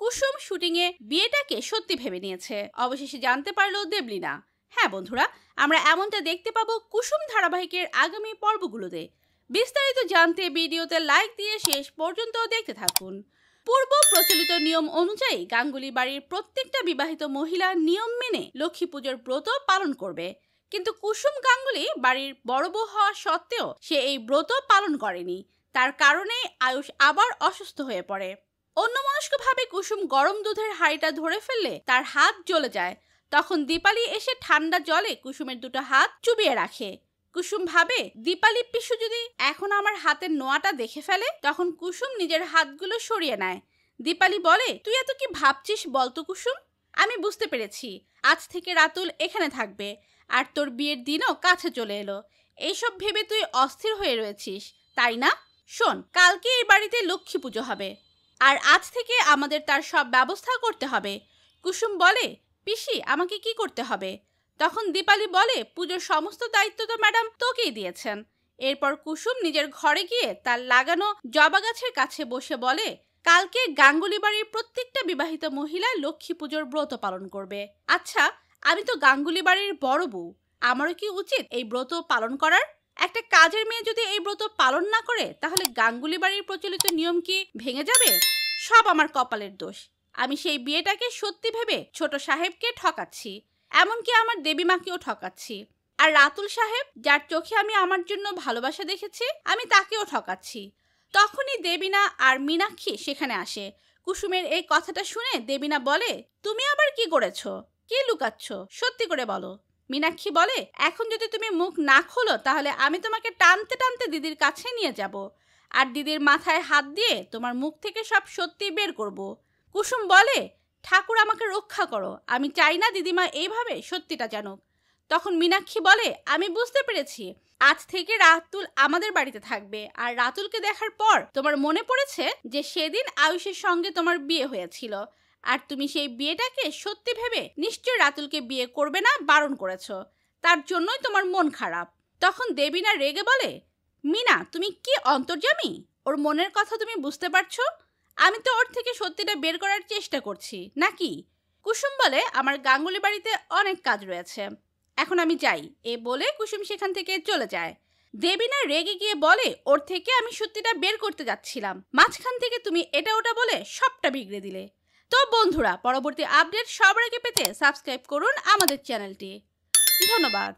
কুসুম শুটিংয়ে বিয়েটাকে সত্যি ভেবে নিয়েছে। অবশেষে জানতে পারলো দেবলীনা। হ্যাঁ বন্ধুরা, আমরা এমনটা দেখতে পাবো কুসুম ধারাবাহিকের আগামী পর্বগুলোতে। বিস্তারিত জানতে ভিডিওতে লাইক দিয়ে শেষ পর্যন্ত দেখতে থাকুন। পূর্ব প্রচলিত নিয়ম অনুযায়ী গাঙ্গুলি বাড়ির প্রত্যেকটা বিবাহিত মহিলা নিয়ম মেনে লক্ষ্মী পুজোর ব্রত পালন করবে, কিন্তু কুসুম গাঙ্গুলি বাড়ির বড় বউ হওয়া সত্ত্বেও সে এই ব্রত পালন করেনি। তার কারণে আয়ুষ আবার অসুস্থ হয়ে পড়ে। অন্যমনস্কভাবে কুসুম গরম দুধের হাঁড়িটা ধরে ফেললে তার হাত জ্বলে যায়। তখন দীপালি এসে ঠান্ডা জলে কুসুমের দুটো হাত চুবিয়ে রাখে। কুসুম ভাবে দীপালি পিসু যদি এখন আমার হাতের নোয়াটা দেখে ফেলে, তখন কুসুম নিজের হাতগুলো সরিয়ে নেয়। দীপালি বলে, তুই এত কি ভাবছিস বলতো কুসুম? আমি বুঝতে পেরেছি আজ থেকে রাতুল এখানে থাকবে, আর তোর বিয়ের দিনও কাছে চলে এলো। এইসব ভেবে তুই অস্থির হয়ে রয়েছিস, তাই না? শোন, কালকে এই বাড়িতে লক্ষ্মী পুজো হবে, আর আজ থেকে আমাদের তার সব ব্যবস্থা করতে হবে। কুসুম বলে, পিসি আমাকে কি করতে হবে? তখন দীপালি বলে, পুজোর সমস্ত দায়িত্ব তো ম্যাডাম তোকেই দিয়েছেন। এরপর কুসুম নিজের ঘরে গিয়ে তার লাগানো জবা গাছের কাছে বসে বলে, কালকে গাঙ্গুলি বাড়ির প্রত্যেকটা বিবাহিত মহিলা লক্ষ্মী পুজোর ব্রত পালন করবে। আচ্ছা, আমি তো গাঙ্গুলি বাড়ির বড় বউ, আমারও কি উচিত এই ব্রত পালন করার? একটা কাজের মেয়ে যদি এই ব্রত পালন না করে, তাহলে গাঙ্গুলি বাড়ির প্রচলিত নিয়ম কি ভেঙে যাবে? সব আমার কপালের দোষ। আমি সেই বিয়েটাকে সত্যি ভেবে ছোট সাহেবকে ঠকাচ্ছি, এমনকি আমার দেবী মাকেও ঠকাচ্ছি। আর রাতুল সাহেব, যার চোখে আমি আমার জন্য ভালোবাসা দেখেছি, আমি তাকেও ঠকাচ্ছি। তখনই দেবীনা আর মীনাক্ষী সেখানে আসে। কুসুমের এই কথাটা শুনে দেবীনা বলে, তুমি আবার কি করেছো? কি লুকাচ্ছ? সত্যি করে বলো। মীনাক্ষী বলে, এখন যদি তুমি মুখ না খোলো, তাহলে আমি তোমাকে টানতে টানতে দিদির কাছে নিয়ে যাব, আর দিদির মাথায় হাত দিয়ে তোমার মুখ থেকে সব সত্যি বের করব। কুসুম বলে, ঠাকুর আমাকে রক্ষা করো, আমি চাই না দিদিমা এইভাবে সত্যিটা জানুক। তখন মীনাক্ষী বলে, আমি বুঝতে পেরেছি, আজ থেকে রাতুল আমাদের বাড়িতে থাকবে। আর রাতুলকে দেখার পর তোমার মনে পড়েছে যে সেদিন আয়ুষের সঙ্গে তোমার বিয়ে হয়েছিল, আর তুমি সেই বিয়েটাকে সত্যি ভেবে নিশ্চয় রাতুলকে বিয়ে করবে না বারণ করেছো, তার জন্যই তোমার মন খারাপ। তখন দেবীনা রেগে বলে, মিনা তুমি কি অন্তর্যামী? ওর মনের কথা তুমি বুঝতে পারছো? আমি তো ওর থেকে সত্যিটা বের করার চেষ্টা করছি নাকি? কুসুম বলে, আমার গাঙ্গুলি বাড়িতে অনেক কাজ রয়েছে, এখন আমি যাই। এ বলে কুসুম সেখান থেকে চলে যায়। দেবীনা রেগে গিয়ে বলে, ওর থেকে আমি সত্যিটা বের করতে যাচ্ছিলাম, মাঝখান থেকে তুমি এটা ওটা বলে সবটা বিগড়ে দিলে। তো বন্ধুরা, পরবর্তী আপডেট সবার আগে পেতে সাবস্ক্রাইব করুন আমাদের চ্যানেলটি। ধন্যবাদ।